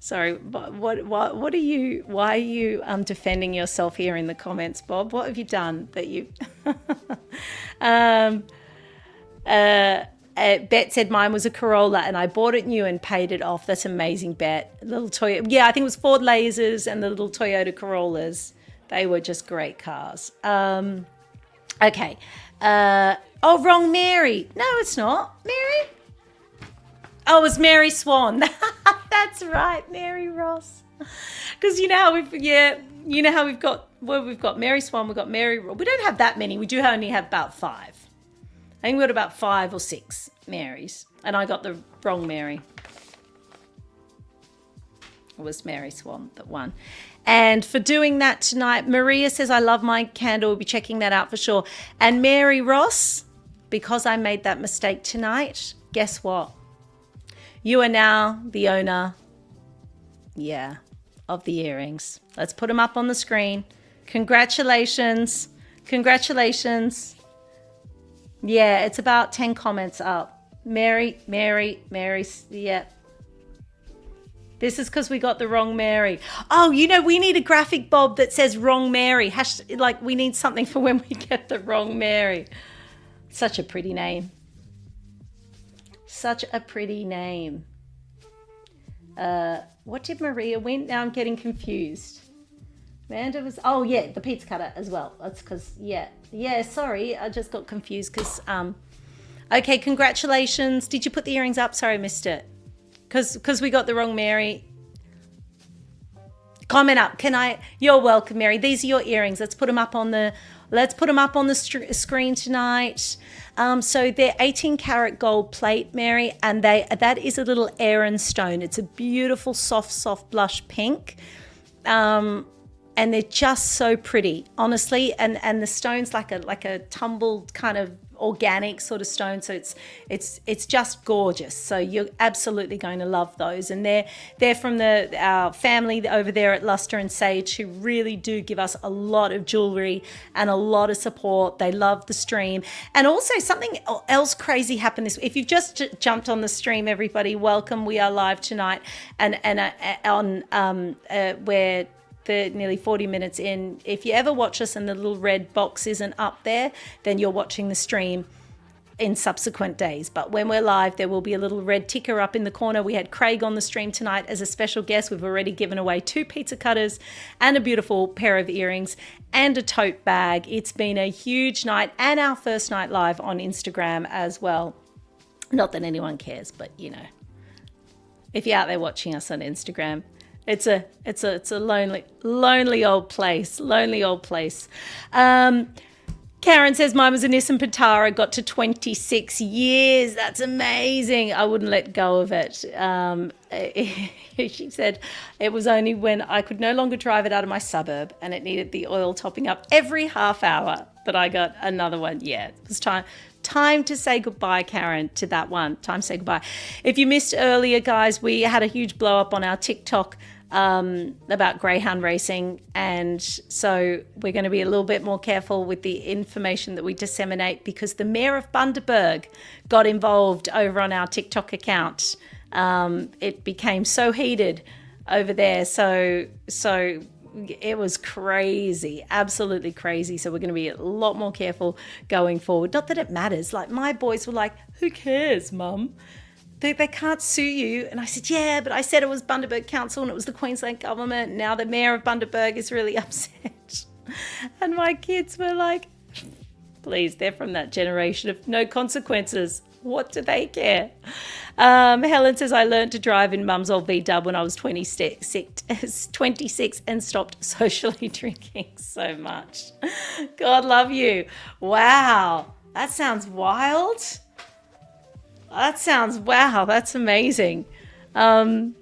Sorry, but what are you? Why are you defending yourself here in the comments, Bob? What have you done that you? Bet said mine was a Corolla, and I bought it new and paid it off. That's amazing, Bet. Little Toyota, yeah, I think it was Ford Lasers and the little Toyota Corollas. They were just great cars. Okay. Wrong Mary. No, it's not Mary. Oh, it's Mary Swan. That's right, Mary Ross. Because you know how we've got Mary Swan, we've got Mary. We don't have that many. We do only have about 5. I think we've got about 5 or 6 Marys, and I got the wrong Mary. It was Mary Swan that won. And for doing that tonight, Maria says, I love my candle. We'll be checking that out for sure. And Mary Ross, because I made that mistake tonight, guess what? You are now the owner, of the earrings. Let's put them up on the screen. Congratulations. Congratulations. Yeah, it's about 10 comments up. Mary, yeah. This is because we got the wrong Mary. Oh, we need a graphic, Bob, that says wrong Mary. We need something for when we get the wrong Mary. Such a pretty name. Such a pretty name. What did Maria win? Now I'm getting confused. Amanda was, the pizza cutter as well. That's because, sorry, I just got confused because, okay, congratulations. Did you put the earrings up? Sorry, I missed it. Because we got the wrong Mary. Comment up. You're welcome, Mary. These are your earrings. Let's put them up on the screen tonight. So they're 18 karat gold plate, Mary, and that is a little Aaron stone. It's a beautiful, soft blush pink. And they're just so pretty, honestly. And the stone's like a tumbled kind of organic sort of stone, so it's just gorgeous. So you're absolutely going to love those, and they're from our family over there at Luster and Sage, who really do give us a lot of jewelry and a lot of support. They love the stream. And also something else crazy happened if you've just jumped on the stream, everybody, welcome. We are live tonight, and on where the nearly 40 minutes in. If you ever watch us and the little red box isn't up there, then you're watching the stream in subsequent days. But when we're live, there will be a little red ticker up in the corner. We had Craig on the stream tonight as a special guest. We've already given away 2 pizza cutters and a beautiful pair of earrings and a tote bag. It's been a huge night and our first night live on Instagram as well. Not that anyone cares, but you know, if you're out there watching us on Instagram, it's a lonely old place. Karen says mine was a Nissan Patara, got to 26 years. That's amazing. I wouldn't let go of it. She said it was only when I could no longer drive it out of my suburb and it needed the oil topping up every half hour that I got another one. Yeah, it was time to say goodbye, Karen, to that one. Time to say goodbye. If you missed earlier, guys, we had a huge blow up on our TikTok about greyhound racing, and so we're going to be a little bit more careful with the information that we disseminate because the mayor of Bundaberg got involved over on our TikTok account. It became so heated over there, so it was crazy, absolutely crazy. So we're going to be a lot more careful going forward. Not that it matters. Like, my boys were like, who cares, Mum? They can't sue you. And I said, yeah, but I said it was Bundaberg Council and it was the Queensland government. Now the mayor of Bundaberg is really upset. And my kids were like, please, they're from that generation of no consequences. What do they care? Helen says, I learned to drive in Mum's old V-dub when I was 26 and stopped socially drinking so much. God love you. Wow. That sounds wild. That's amazing. That's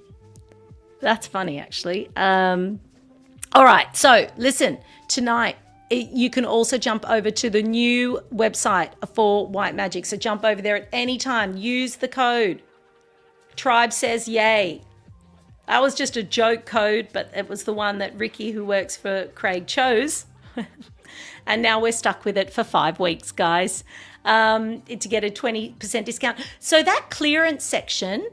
funny, actually. All right, so listen, tonight you can also jump over to the new website for White Magic. So jump over there at any time. Use the code. Tribe says yay. That was just a joke code, but it was the one that Ricky, who works for Craig, chose. And now we're stuck with it for 5 weeks, guys. To get a 20% discount. So that clearance section,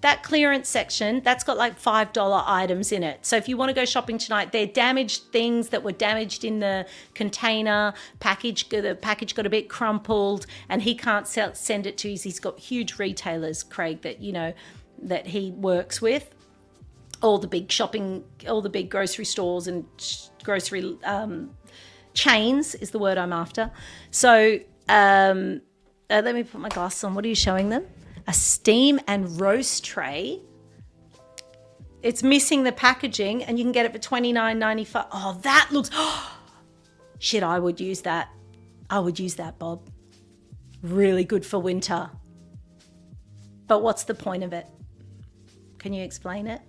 that's got like $5 items in it. So if you want to go shopping tonight, they're damaged things that were damaged in the container package. The package got a bit crumpled and he can't send it to you. He's got huge retailers, Craig, that, you know, that he works with. All the big grocery stores and grocery chains is the word I'm after. So let me put my glasses on. What are you showing them? A steam and roast tray. It's missing the packaging and you can get it for $29.95. Oh, that looks... Shit, I would use that. Bob. Really good for winter. But what's the point of it? Can you explain it?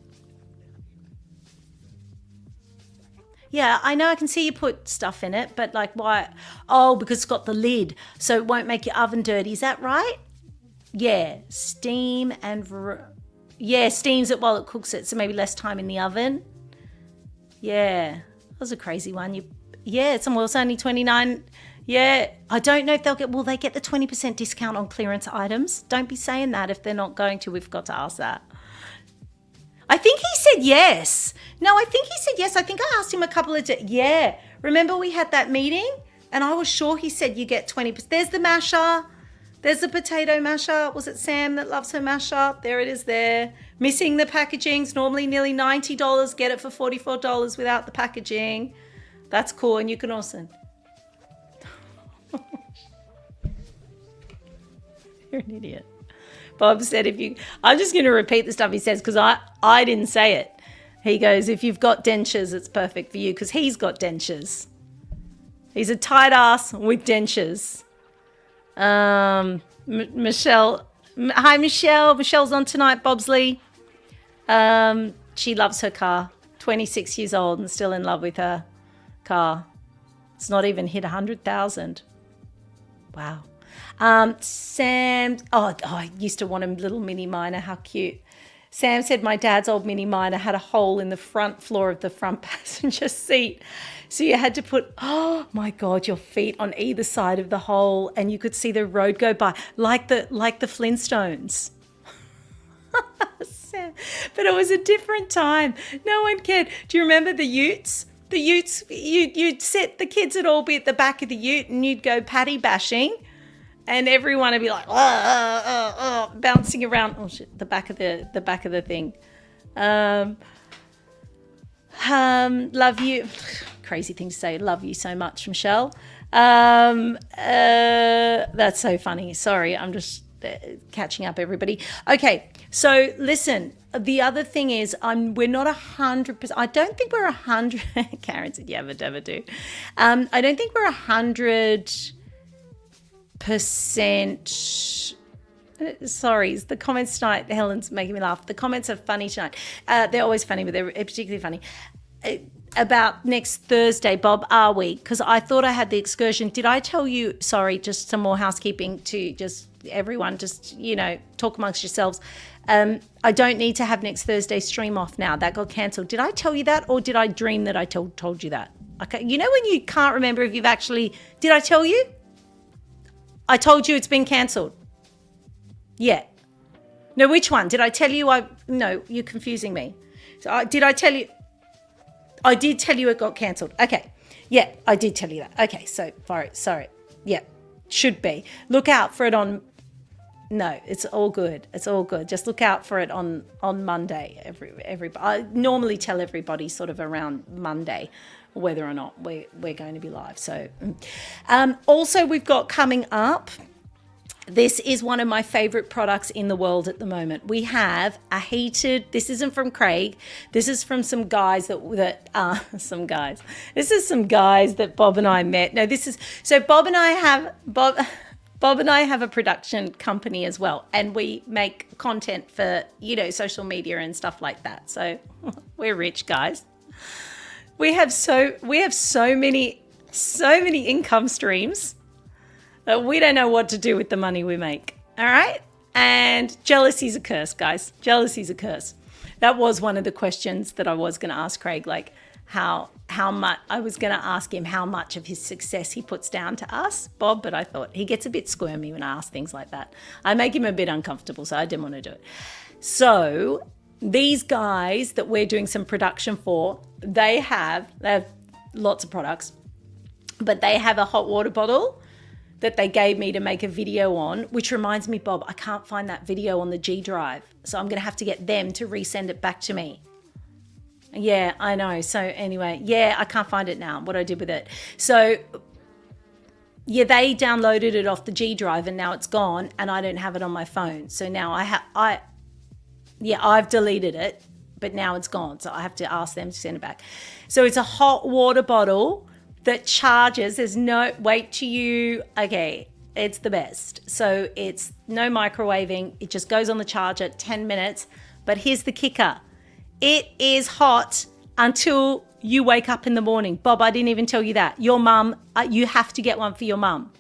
Yeah, I know, I can see you put stuff in it, but like why? Oh, because it's got the lid, so it won't make your oven dirty. Is that right? Yeah, steam and... steams it while it cooks it, so maybe less time in the oven. Yeah, that was a crazy one. It's only $29. Yeah, I don't know if will they get the 20% discount on clearance items? Don't be saying that if they're not going to. We've got to ask that. I think he said yes. No, I think he said yes. I think I asked him a couple of days. Yeah. Remember we had that meeting and I was sure he said you get 20%. There's the masher. There's the potato masher. Was it Sam that loves her masher? There it is there. Missing the packaging's normally nearly $90. Get it for $44 without the packaging. That's cool. And you can also... You're an idiot. Bob said I'm just going to repeat the stuff he says because I didn't say it. He goes, if you've got dentures, it's perfect for you because he's got dentures. He's a tight ass with dentures. Michelle. Hi, Michelle. Michelle's on tonight, Bobsley. She loves her car. 26 years old and still in love with her car. It's not even hit 100,000. Wow. Sam, I used to want a little mini miner. How cute. Sam said my dad's old mini miner had a hole in the front floor of the front passenger seat. So you had to put, oh my God, your feet on either side of the hole and you could see the road go by like the Flintstones. Sam, but it was a different time. No one cared. Do you remember the utes? The utes, you'd sit, the kids would all be at the back of the ute and you'd go paddy bashing. and everyone would be like, bouncing around. Oh shit, the back of the thing. Love you. Crazy thing to say. Love you so much, Michelle. That's so funny. Sorry, I'm just catching up, everybody. Okay, so listen. The other thing is, we're not 100%. I don't think we're 100. Karen said, "Yeah, but never do." I don't think we're 100%. Sorry, the comments tonight. Helen's making me laugh. The comments are funny tonight. They're always funny, but they're particularly funny. About next Thursday, Bob, are we? Because I thought I had the excursion. Did I tell you? Sorry, just some more housekeeping to just everyone. Just talk amongst yourselves. I don't need to have next Thursday stream off now. That got cancelled. Did I tell you that, or did I dream that I told you that? Okay, you know when you can't remember if you've actually. Did I tell you? I told you it's been cancelled. Yeah. No, which one? Did I tell you? No, you're confusing me. So did I tell you? I did tell you it got cancelled. Okay. Yeah, I did tell you that. Okay, so sorry. Yeah, should be. Look out for it on. No, it's all good. It's all good. Just look out for it on Monday. I normally tell everybody sort of around Monday whether or not we're going to be live. So, also we've got coming up. This is one of my favorite products in the world at the moment. We have a heated, this isn't from Craig. This is from some guys some guys. This is some guys that Bob and I met. No, Bob and I have a production company as well, and we make content for, social media and stuff like that. So we're rich, guys. We have so many income streams. We don't know what to do with the money we make. All right. And jealousy's a curse, guys. Jealousy's a curse. That was one of the questions that I was going to ask Craig, like how much. I was going to ask him how much of his success he puts down to us, Bob, but I thought he gets a bit squirmy when I ask things like that. I make him a bit uncomfortable, so I didn't want to do it. So these guys that we're doing some production for, they have lots of products, but they have a hot water bottle that they gave me to make a video on, which reminds me, Bob, I can't find that video on the G drive. So I'm going to have to get them to resend it back to me. Yeah, I know. So anyway, I can't find it now, what I did with it. So yeah, they downloaded it off the G drive and now it's gone and I don't have it on my phone. So now I've deleted it, but now it's gone. So I have to ask them to send it back. So it's a hot water bottle that charges. There's no wait to you. Okay, it's the best. So it's no microwaving. It just goes on the charger, 10 minutes. But here's the kicker. It is hot until you wake up in the morning. Bob, I didn't even tell you that. Your mum, you have to get one for your mum.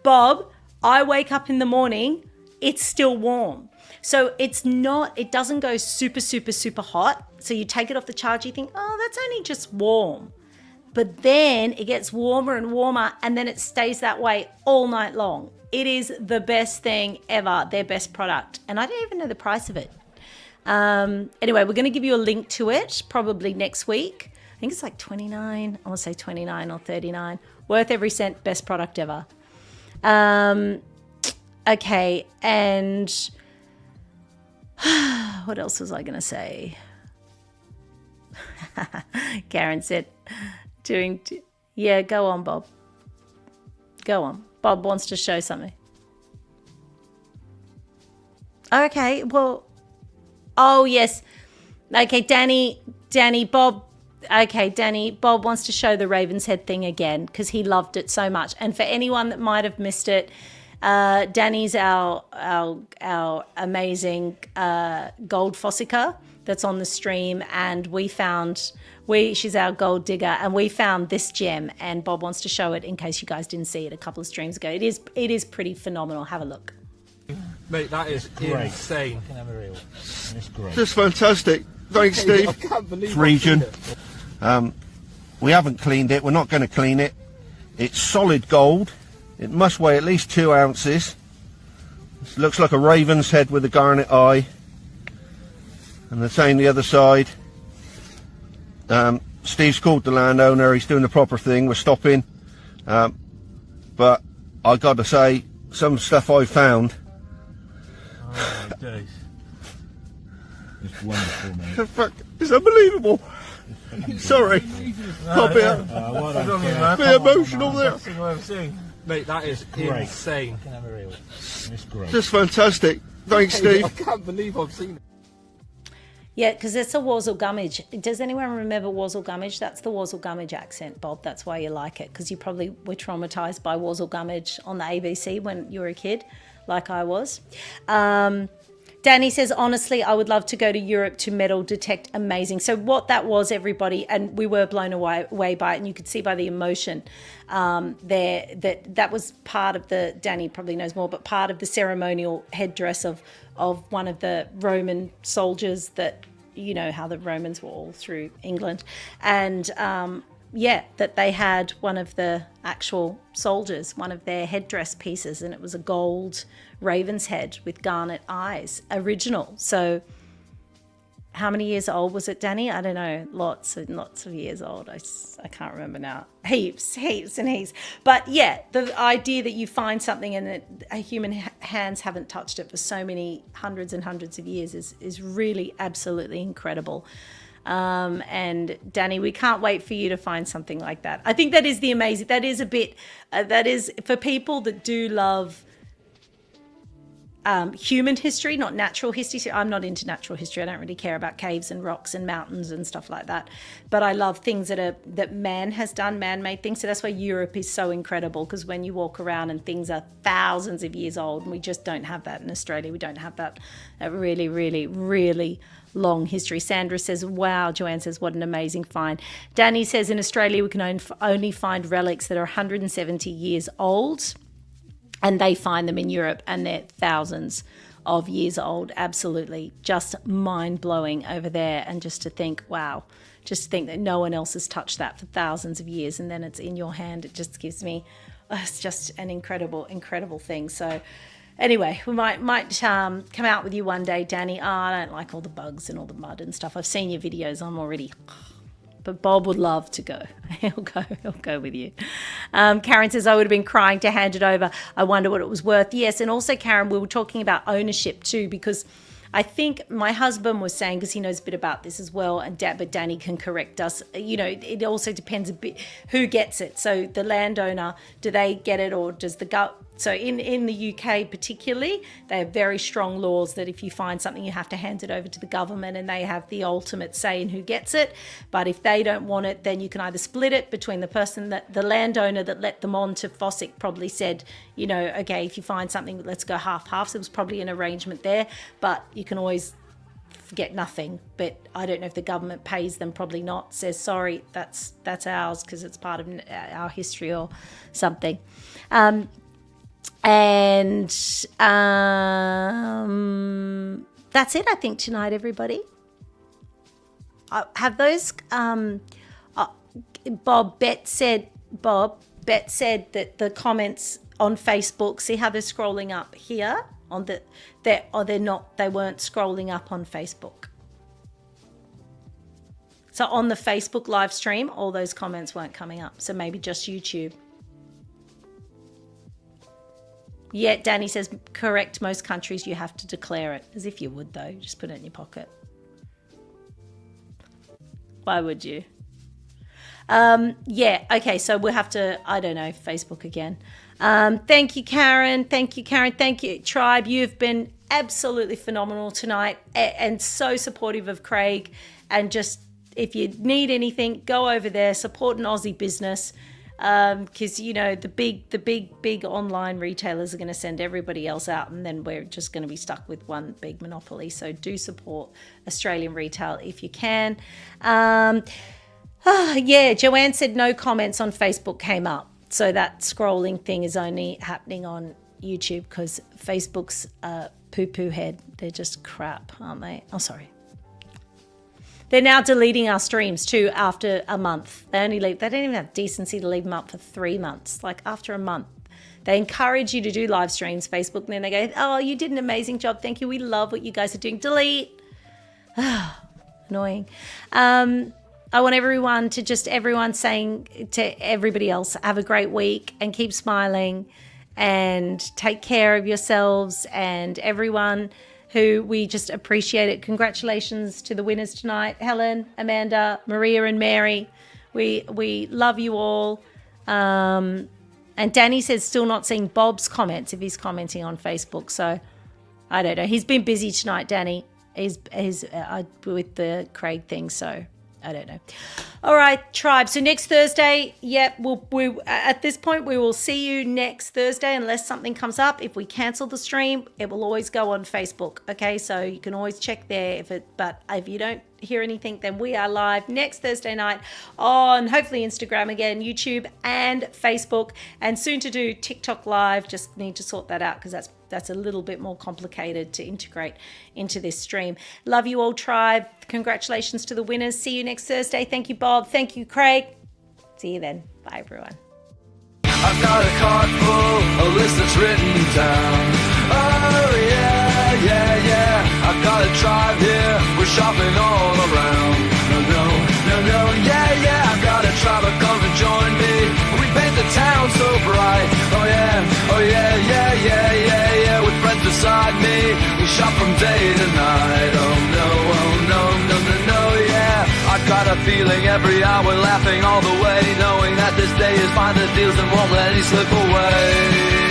Bob, I wake up in the morning, it's still warm. So it doesn't go super, super, super hot. So you take it off the charger, you think, oh, that's only just warm. But then it gets warmer and warmer and then it stays that way all night long. It is the best thing ever, their best product. And I don't even know the price of it. Anyway, we're going to give you a link to it probably next week. I think it's like $29. I want to say $29 or $39. Worth every cent, best product ever. Okay, and what else was I going to say? Karen said... Yeah, go on, Bob. Go on. Bob wants to show something. Okay, well, oh, yes. Okay, Danny, Bob. Okay, Danny, Bob wants to show the Raven's Head thing again because he loved it so much. And for anyone that might have missed it, Danny's our amazing gold fossicker that's on the stream, and she's our gold digger, and we found this gem, and Bob wants to show it in case you guys didn't see it a couple of streams ago. It is pretty phenomenal. Have a look. Mate, that is insane. It's great. Just fantastic. Thanks, Steve. I can't believe It's region. We haven't cleaned it. We're not going to clean it. It's solid gold. It must weigh at least 2 ounces. It looks like a raven's head with a garnet eye. And the same the other side. Steve's called the landowner. He's doing the proper thing. We're stopping. But I got to say, some stuff I found. Oh my days. It's wonderful, mate. Fuck, it's unbelievable. Sorry, I'll be emotional there. Best thing I've ever seen. Mate, that is Great. insane. It's great. Just fantastic. Thanks, Steve. I can't believe I've seen it. Yeah, because it's a Warsaw Gummidge. Does anyone remember Warsaw Gummidge? That's the Warsaw Gummidge accent, Bob. That's why you like it, because you probably were traumatised by Warsaw Gummidge on the ABC when you were a kid, like I was. Danny says, honestly, I would love to go to Europe to metal detect. Amazing. So what that was, everybody, and we were blown away by it, and you could see by the emotion there that was part of the, Danny probably knows more, but part of the ceremonial headdress of one of the Roman soldiers that, you know, how the Romans were all through England. And that they had one of the actual soldiers, one of their headdress pieces, and it was a gold raven's head with garnet eyes, original. So how many years old was it, Danny? I don't know, lots and lots of years old. I can't remember now. Heaps and heaps. But yeah, the idea that you find something and that human hands haven't touched it for so many hundreds and hundreds of years is really absolutely incredible. And Danny, we can't wait for you to find something like that. I think that is the amazing, that is a bit, that is for people that do love human history, not natural history. I'm not into natural history. I don't really care about caves and rocks and mountains and stuff like that. But I love things that man has done, man-made things. So that's why Europe is so incredible, because when you walk around and things are thousands of years old, and we just don't have that in Australia. We don't have that really, really, really long history. Sandra says, wow. Joanne says, what an amazing find. Danny says, in Australia, we can only find relics that are 170 years old. And they find them in Europe, and they're thousands of years old. Absolutely. Just mind-blowing over there. And just to think, wow, just to think that no one else has touched that for thousands of years, and then it's in your hand. It just gives me, it's just an incredible, incredible thing. So anyway, we might come out with you one day, Danny. I don't like all the bugs and all the mud and stuff. I've seen your videos. I'm already... But Bob would love to go. He'll go with you. Karen says, I would have been crying to hand it over. I wonder what it was worth. Yes, and also, Karen, we were talking about ownership too, because I think my husband was saying, because he knows a bit about this as well, and but Danny can correct us, you know, it also depends a bit who gets it. So the landowner, do they get it, or does the so in the UK particularly, they have very strong laws that if you find something, you have to hand it over to the government, and they have the ultimate say in who gets it. But if they don't want it, then you can either split it between the person that the landowner that let them on to Fossick probably said, you know, okay, if you find something, let's go half-half. So it was probably an arrangement there, but you can always get nothing. But I don't know if the government pays them, probably not, says, sorry, that's ours because it's part of our history or something. And that's it, I think, tonight, everybody. Have those Bet said that the comments on Facebook, see how they're scrolling up here on they weren't scrolling up on Facebook. So on the Facebook live stream, all those comments weren't coming up. So maybe just YouTube. Yeah, Danny says, correct, most countries you have to declare it. As if you would, though. Just put it in your pocket. Why would you? Yeah, okay, so we'll have to, I don't know, Facebook again. Thank you, Karen. Thank you, Karen. Thank you, Tribe. You've been absolutely phenomenal tonight and so supportive of Craig. And just, if you need anything, go over there, support an Aussie business. Because, you know, the big online retailers are going to send everybody else out, and then we're just going to be stuck with one big monopoly. So do support Australian retail if you can. Yeah, Joanne said no comments on Facebook came up. So that scrolling thing is only happening on YouTube because Facebook's poo-poo head. They're just crap, aren't they? Oh, sorry. They're now deleting our streams too after a month. They don't even have decency to leave them up for 3 months. Like after a month, they encourage you to do live streams, Facebook, and then they go, oh, you did an amazing job. Thank you. We love what you guys are doing. Delete. Annoying. I want everyone saying to everybody else, have a great week and keep smiling and take care of yourselves and everyone who we just appreciate it. Congratulations to the winners tonight, Helen, Amanda, Maria and Mary. We love you all. And Danny says still not seeing Bob's comments if he's commenting on Facebook. So I don't know. He's been busy tonight, Danny. He's with the Craig thing, so I don't know. All right, tribe. So next Thursday, we at this point we will see you next Thursday unless something comes up. If we cancel the stream, it will always go on Facebook. Okay, so you can always check there. But if you don't hear anything, then we are live next Thursday night on hopefully Instagram again, YouTube and Facebook, and soon to do TikTok live. Just need to sort that out because that's a little bit more complicated to integrate into this stream. Love you all, tribe. Congratulations to the winners. See you next Thursday. Thank you, Bob. Thank you, Craig. See you then. Bye, everyone. I've got a card full, a list that's written down. Oh yeah, yeah, yeah. I've got a tribe here, we're shopping all around. No, yeah, yeah. I've got a tribe, come to join me. We paint the town so bright. Oh yeah, yeah. With friends beside me, we shop from day to night. Oh no, yeah. I've got a feeling every hour laughing all the way, knowing that this day is fine, the deals and won't let any slip away.